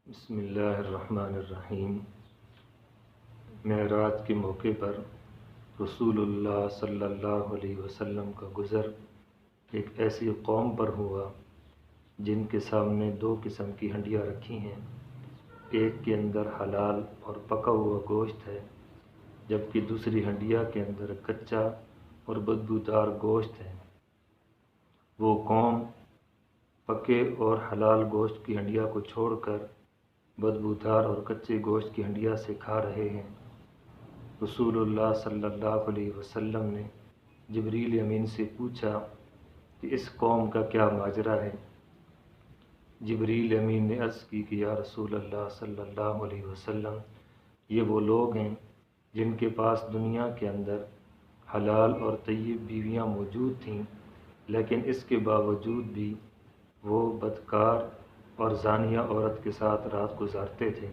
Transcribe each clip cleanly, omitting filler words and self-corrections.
بسم اللہ الرحمن الرحیم۔ معراج کے موقع پر رسول اللہ صلی اللہ علیہ وسلم کا گزر ایک ایسی قوم پر ہوا جن کے سامنے دو قسم کی ہنڈیاں رکھی ہیں، ایک کے اندر حلال اور پکا ہوا گوشت ہے، جبکہ دوسری ہنڈیا کے اندر کچا اور بدبودار گوشت ہے۔ وہ قوم پکے اور حلال گوشت کی ہنڈیا کو چھوڑ کر بدبودار اور کچے گوشت کی ہنڈیا سے کھا رہے ہیں۔ رسول اللہ صلی اللہ علیہ وسلم نے جبریل امین سے پوچھا کہ اس قوم کا کیا ماجرا ہے؟ جبریل امین نے عرض کی کہ یا رسول اللہ صلی اللہ علیہ وسلم، یہ وہ لوگ ہیں جن کے پاس دنیا کے اندر حلال اور طیب بیویاں موجود تھیں، لیکن اس کے باوجود بھی وہ بدکار اور زانیہ عورت کے ساتھ رات گزارتے تھے۔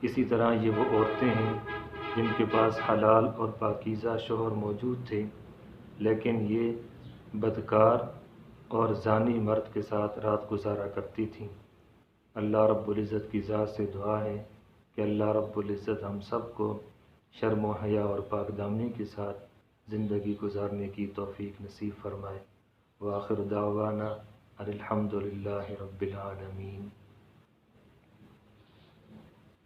اسی طرح یہ وہ عورتیں ہیں جن کے پاس حلال اور پاکیزہ شوہر موجود تھے، لیکن یہ بدکار اور زانی مرد کے ساتھ رات گزارا کرتی تھیں۔ اللہ رب العزت کی ذات سے دعا ہے کہ اللہ رب العزت ہم سب کو شرم و حیا اور پاک دامنی کے ساتھ زندگی گزارنے کی توفیق نصیب فرمائے۔ وآخر دعوانا الحمد للہ رب العالمین۔